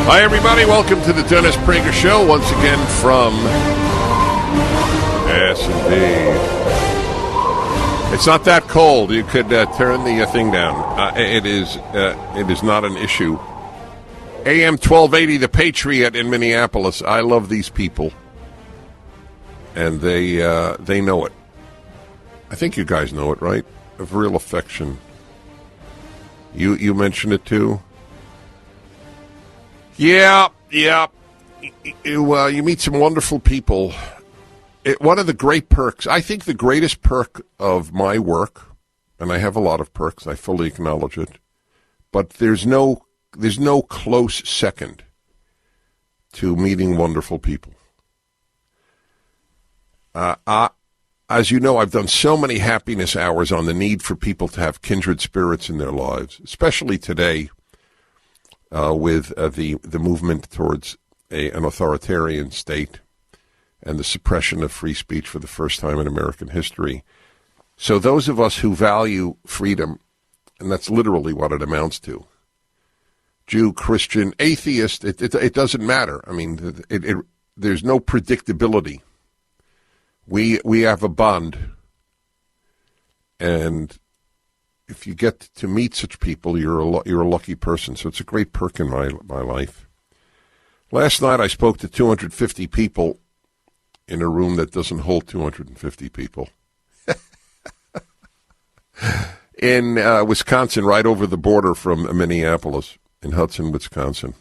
Hi, everybody. Welcome to the Dennis Prager Show. Once again from Yes, indeed. It's not that cold. You could turn the thing down. It is not an issue. AM 1280, The Patriot in Minneapolis. I love these people, and they know it. I think you guys know it, right? Of real affection. You mentioned it too. Yeah. You meet some wonderful people. One of the great perks, I think the greatest perk of my work, and I have a lot of perks, I fully acknowledge it, but there's no close second to meeting wonderful people. As you know, I've done so many happiness hours on the need for people to have kindred spirits in their lives, especially today with the movement towards an authoritarian state and the suppression of free speech for the first time in American history. So those of us who value freedom, and that's literally what it amounts to, Jew, Christian, atheist, it doesn't matter. I mean, there's no predictability. We have a bond, and if you get to meet such people, you're a lucky person. So it's a great perk in my life. Last night I spoke to 250 people in a room that doesn't hold 250 people. In Wisconsin, right over the border from Minneapolis, in Hudson, Wisconsin.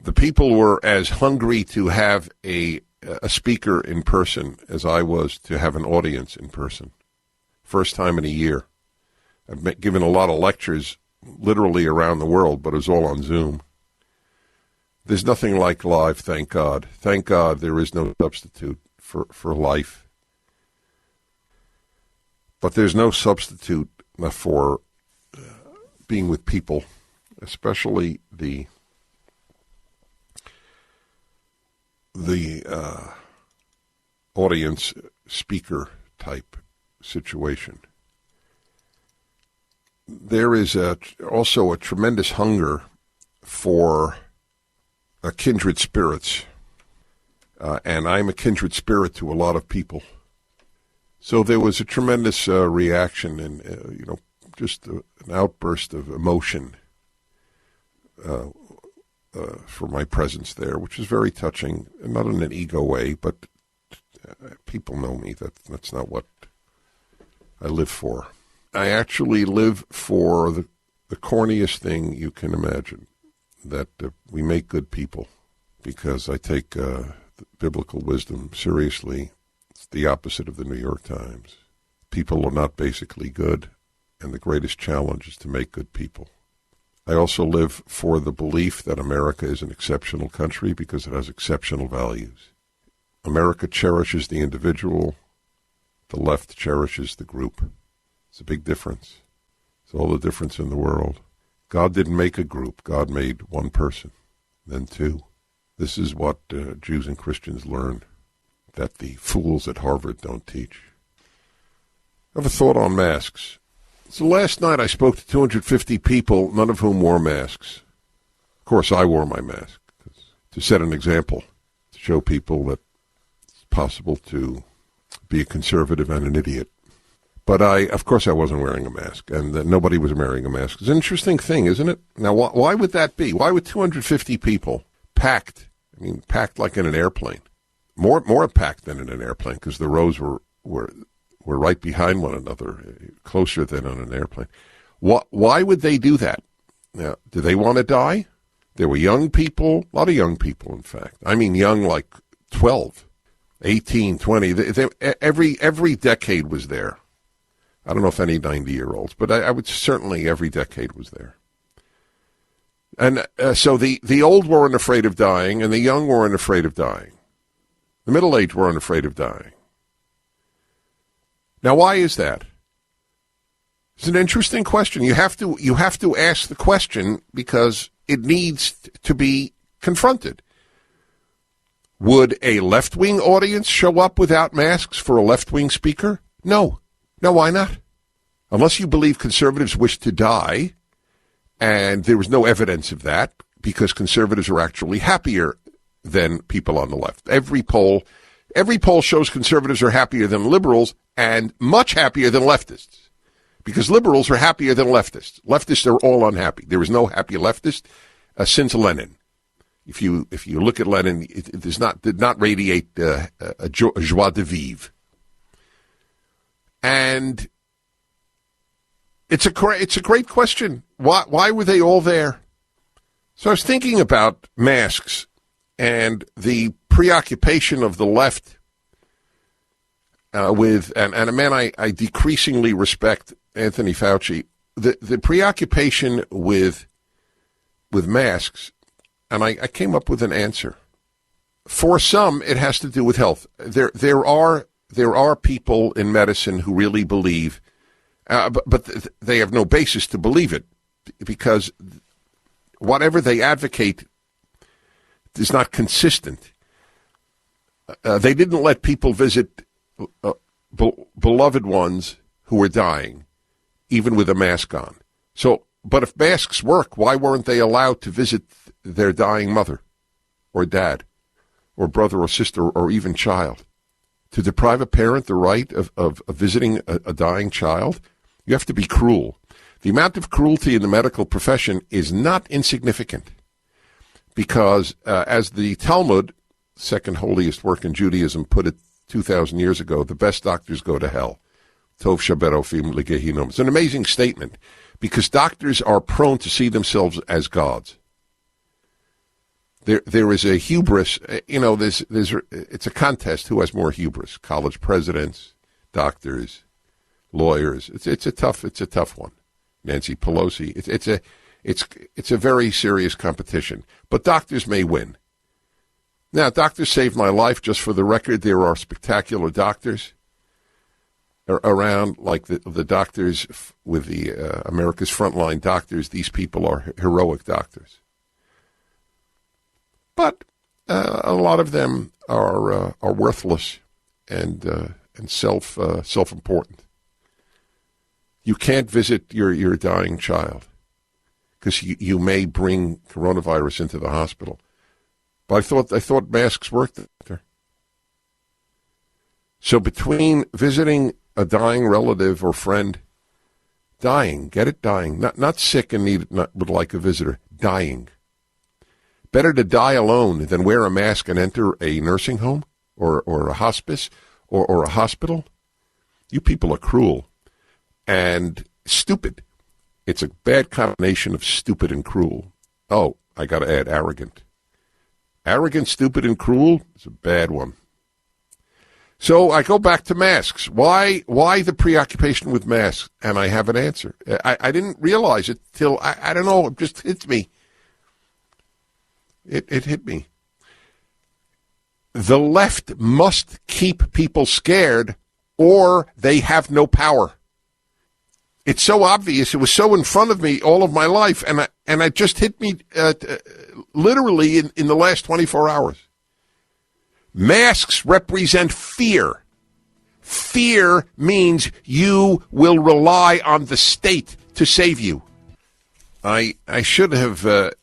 The people were as hungry to have a speaker in person as I was to have an audience in person. First time in a year. I've given a lot of lectures literally around the world, but it was all on Zoom. There's nothing like live, thank God. Thank God there is no substitute for life. But there's no substitute for being with people, especially the audience speaker type situation. There is also a tremendous hunger for kindred spirits, and I'm a kindred spirit to a lot of people. So there was a tremendous reaction and just an outburst of emotion for my presence there, which is very touching, not in an ego way, but people know me. That's not what I live for. I actually live for the corniest thing you can imagine, that we make good people, because I take biblical wisdom seriously. It's the opposite of the New York Times. People are not basically good, and the greatest challenge is to make good people. I also live for the belief that America is an exceptional country because it has exceptional values. America cherishes the individual. The left cherishes the group. It's a big difference. It's all the difference in the world. God didn't make a group. God made one person, then two. This is what Jews and Christians learn that the fools at Harvard don't teach. I have a thought on masks. So last night I spoke to 250 people, none of whom wore masks. Of course, I wore my mask to set an example, to show people that it's possible to be a conservative and an idiot. But of course I wasn't wearing a mask, and nobody was wearing a mask. It's an interesting thing, isn't it? Now, why would that be? Why would 250 people packed like in an airplane, more packed than in an airplane, because the rows were right behind one another, closer than on an airplane. Why would they do that? Now, do they want to die? There were young people, a lot of young people, in fact. I mean, young like 12, 18, 20. Every decade was there. I don't know if any 90-year-olds, but I would certainly, every decade was there. And so the old weren't afraid of dying, and the young weren't afraid of dying. The middle-aged weren't afraid of dying. Now, why is that? It's an interesting question. You have to ask the question because it needs to be confronted. Would a left-wing audience show up without masks for a left-wing speaker? No. No, why not? Unless you believe conservatives wish to die And there was no evidence of that because conservatives are actually happier than people on the left. Every poll shows conservatives are happier than liberals and much happier than leftists because liberals are happier than leftists. Leftists are all unhappy. There is no happy leftist since Lenin. If you look at Lenin, it did not radiate a joie de vivre. And it's a great question. Why were they all there? So I was thinking about masks and the preoccupation of the left with, and a man I decreasingly respect, Anthony Fauci, the preoccupation with masks, and I came up with an answer. For some, it has to do with health. There are people in medicine who really believe, but they have no basis to believe it because whatever they advocate is not consistent. They didn't let people visit beloved ones who were dying, even with a mask on. So, but if masks work, why weren't they allowed to visit their dying mother or dad or brother or sister or even child? To deprive a parent the right of visiting a dying child, you have to be cruel. The amount of cruelty in the medical profession is not insignificant because, as the Talmud, second holiest work in Judaism, put it 2,000 years ago, the best doctors go to hell. Tov shaberofim legehinom. It's an amazing statement because doctors are prone to see themselves as gods. There is a hubris, it's a contest who has more hubris. College presidents, doctors, lawyers. It's a tough one. Nancy Pelosi. It's a very serious competition. But doctors may win. Now, doctors saved my life. Just for the record, there are spectacular doctors around, like the doctors with the America's Frontline Doctors. These people are heroic doctors. But a lot of them are worthless and self-important. You can't visit your dying child because you may bring coronavirus into the hospital. But I thought masks worked there. So between visiting a dying relative or friend, dying, not sick and would like a visitor, dying. Better to die alone than wear a mask and enter a nursing home or a hospice or a hospital. You people are cruel and stupid. It's a bad combination of stupid and cruel. Oh, I got to add arrogant. Arrogant, stupid, and cruel is a bad one. So I go back to masks. Why the preoccupation with masks? And I have an answer. I didn't realize it till, I don't know, it just hits me. It hit me. The left must keep people scared or they have no power. It's so obvious. It was so in front of me all of my life, and it just hit me literally in the last 24 hours. Masks represent fear. Fear means you will rely on the state to save you. I should have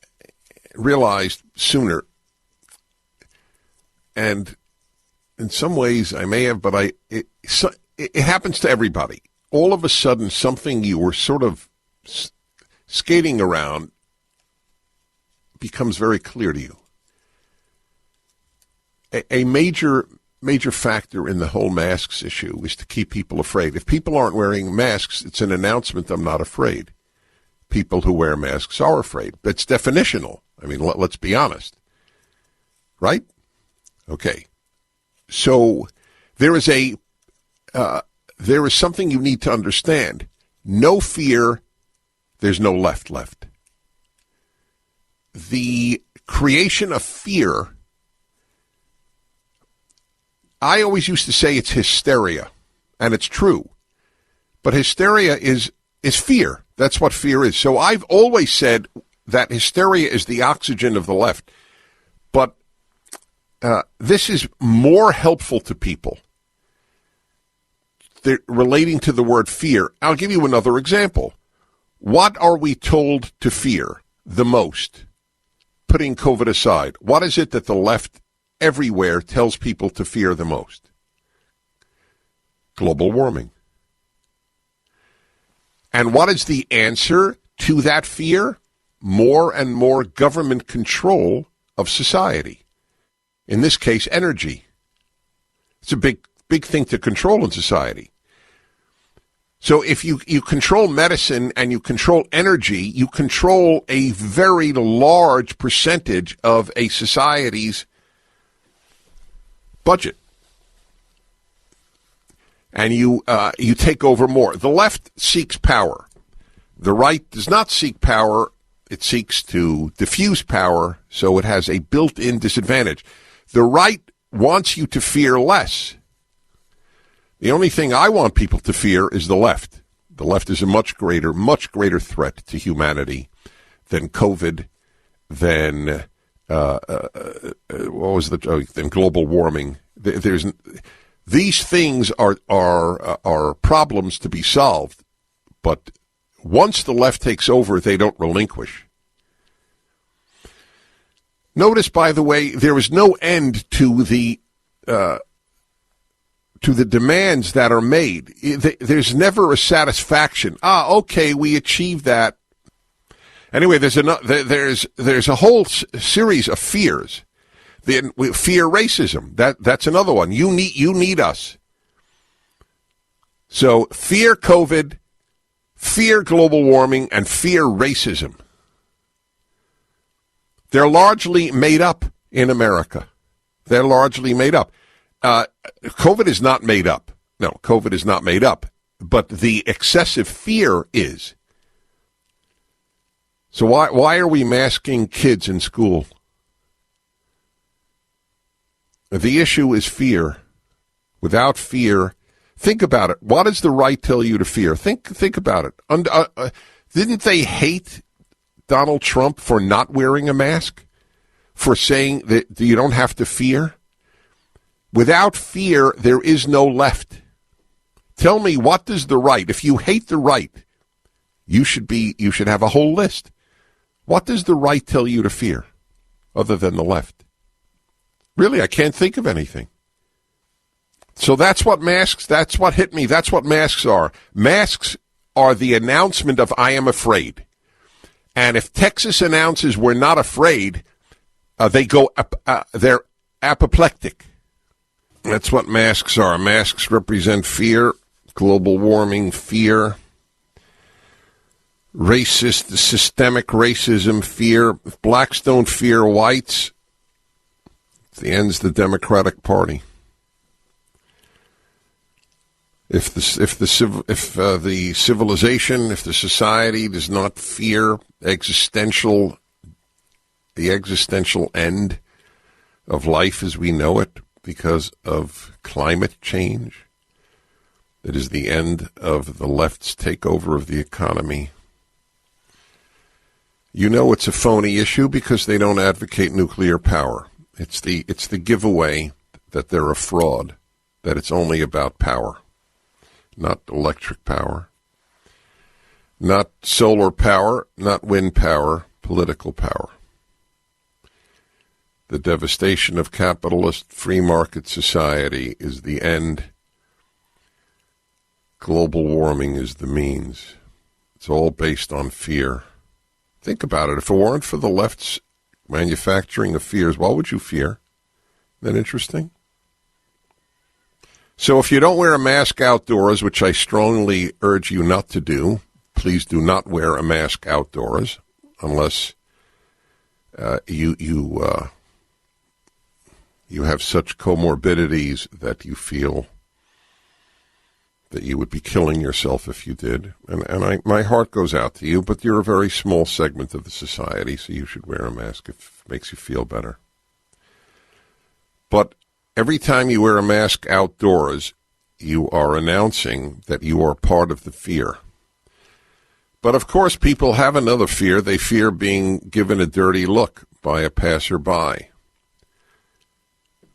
realized sooner, and in some ways I may have, but it happens to everybody. All of a sudden, something you were sort of skating around becomes very clear to you. A major factor in the whole masks issue is to keep people afraid. If people aren't wearing masks, it's an announcement, I'm not afraid. People who wear masks are afraid. But it's definitional. I mean, let's be honest. Right? Okay. So there is something you need to understand. No fear, there's no left. The creation of fear, I always used to say it's hysteria, and it's true. But hysteria is fear. That's what fear is. So I've always said that hysteria is the oxygen of the left. But this is more helpful to people relating to the word fear. I'll give you another example. What are we told to fear the most? Putting COVID aside, what is it that the left everywhere tells people to fear the most? Global warming. And what is the answer to that fear? More and more government control of society. In this case, energy. It's a big thing to control in society. So if you control medicine and you control energy, you control a very large percentage of a society's budget. And you take over more. The left seeks power. The right does not seek power. It seeks to diffuse power, so it has a built-in disadvantage. The right wants you to fear less. The only thing I want people to fear is the left. The left is a much greater threat to humanity than COVID, than than global warming. These things are problems to be solved, but once the left takes over, they don't relinquish. Notice, by the way, there is no end to the demands that are made. There's never a satisfaction. Okay, we achieved that. Anyway, there's a whole series of fears. Fear racism. That's another one. You need us. So fear COVID, fear global warming, and fear racism. They're largely made up in America. They're largely made up. COVID is not made up. No, COVID is not made up. But the excessive fear is. So why are we masking kids in school? The issue is fear. Without fear, think about it. What does the right tell you to fear? Think about it. Didn't they hate Donald Trump for not wearing a mask? For saying that you don't have to fear? Without fear, there is no left. Tell me, what does the right, if you hate the right, you should have a whole list. What does the right tell you to fear other than the left? Really, I can't think of anything. So that's what hit me. That's what masks are. Masks are the announcement of I am afraid. And if Texas announces we're not afraid, they're apoplectic. That's what masks are. Masks represent fear, global warming, fear, racist, systemic racism, fear. If blacks don't fear whites, it ends the Democratic Party. If the civilization, if the society does not fear the existential end of life as we know it because of climate change, it is the end of the left's takeover of the economy. You know it's a phony issue because they don't advocate nuclear power. It's the giveaway that they're a fraud, that it's only about power, not electric power, not solar power, not wind power, political power. The devastation of capitalist free market society is the end. Global warming is the means. It's all based on fear. Think about it. If it weren't for the left's manufacturing of fears, what would you fear? Isn't that interesting? So if you don't wear a mask outdoors, which I strongly urge you not to do, please do not wear a mask outdoors unless you have such comorbidities that you feel that you would be killing yourself if you did. And my heart goes out to you, but you're a very small segment of the society, so you should wear a mask if it makes you feel better. But every time you wear a mask outdoors, you are announcing that you are part of the fear. But of course, people have another fear. They fear being given a dirty look by a passerby.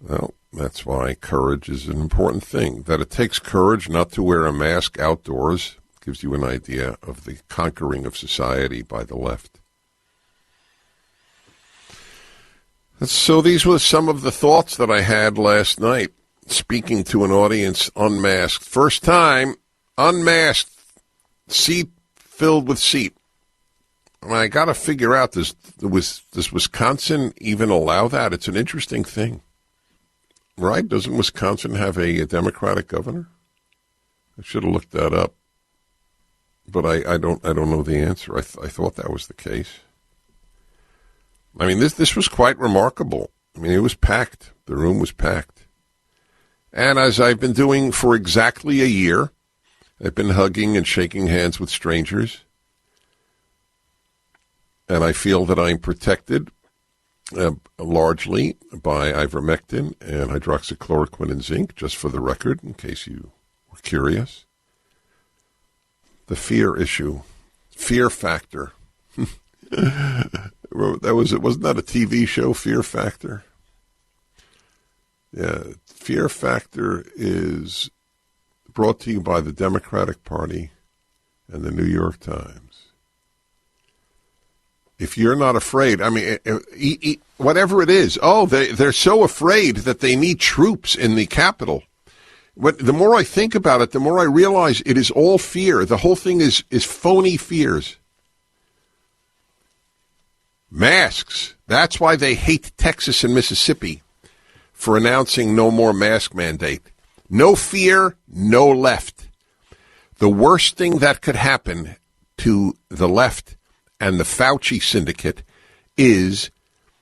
Well, that's why courage is an important thing. That it takes courage not to wear a mask outdoors gives you an idea of the conquering of society by the left. So these were some of the thoughts that I had last night, speaking to an audience unmasked. First time, unmasked, seat filled with seat. And I got to figure out, does Wisconsin even allow that? It's an interesting thing. Right? Doesn't Wisconsin have a Democratic governor? I should have looked that up. But I don't know the answer. I thought that was the case. I mean, this was quite remarkable. I mean, it was packed. The room was packed. And as I've been doing for exactly a year, I've been hugging and shaking hands with strangers. And I feel that I'm protected largely by ivermectin and hydroxychloroquine and zinc, just for the record, in case you were curious. The fear issue, fear factor. Wasn't that a TV show, Fear Factor? Yeah, Fear Factor is brought to you by the Democratic Party and the New York Times. If you're not afraid, I mean, whatever it is, they're so afraid that they need troops in the Capitol. The more I think about it, the more I realize it is all fear. The whole thing is phony fears. Masks. That's why they hate Texas and Mississippi for announcing no more mask mandate. No fear, no left. The worst thing that could happen to the left and the Fauci syndicate is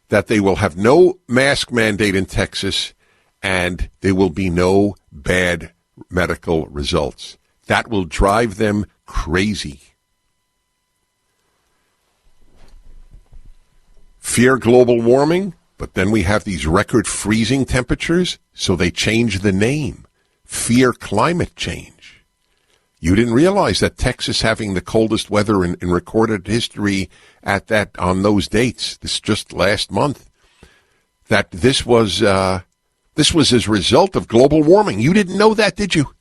that they will have no mask mandate in Texas and there will be no bad medical results. That will drive them crazy. Fear global warming, but then we have these record freezing temperatures, so they change the name. Fear climate change. You didn't realize that Texas having the coldest weather in recorded history on those dates, this just last month, that this was as a result of global warming. You didn't know that, did you?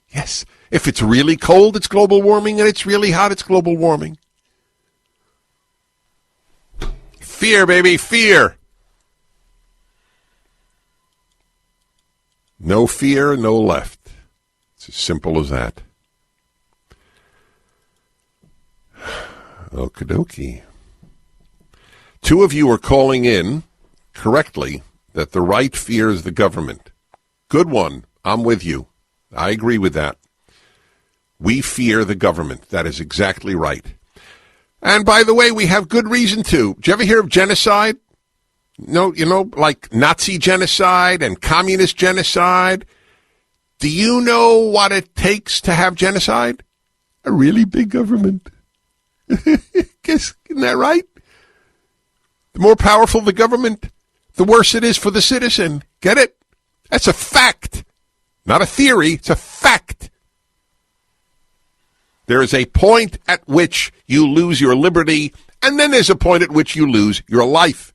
Yes. If it's really cold, it's global warming, and it's really hot, it's global warming. Fear, baby, fear. No fear, no left. It's as simple as that. Okie dokie. Two of you are calling in correctly that the right fears the government. Good one. I'm with you. I agree with that. We fear the government. That is exactly right. And by the way, we have good reason to. Did you ever hear of genocide? No, like Nazi genocide and communist genocide. Do you know what it takes to have genocide? A really big government. Isn't that right? The more powerful the government, the worse it is for the citizen. Get it? That's a fact. Not a theory. It's a fact. There is a point at which you lose your liberty, and then there's a point at which you lose your life.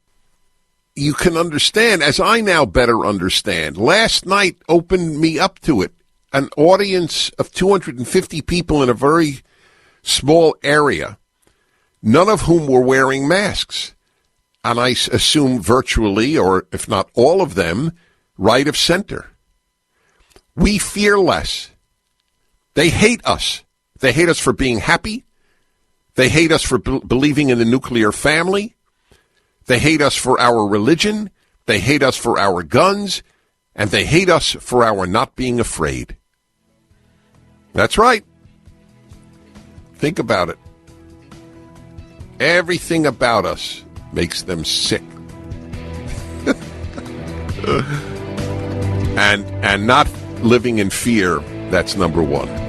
You can understand, as I now better understand. Last night opened me up to it. An audience of 250 people in a very small area, none of whom were wearing masks. And I assume virtually, or if not all of them, right of center. We fear less. They hate us. They hate us for being happy. They hate us for believing in the nuclear family. They hate us for our religion. They hate us for our guns. And they hate us for our not being afraid. That's right. Think about it. Everything about us makes them sick. And not living in fear, that's number one.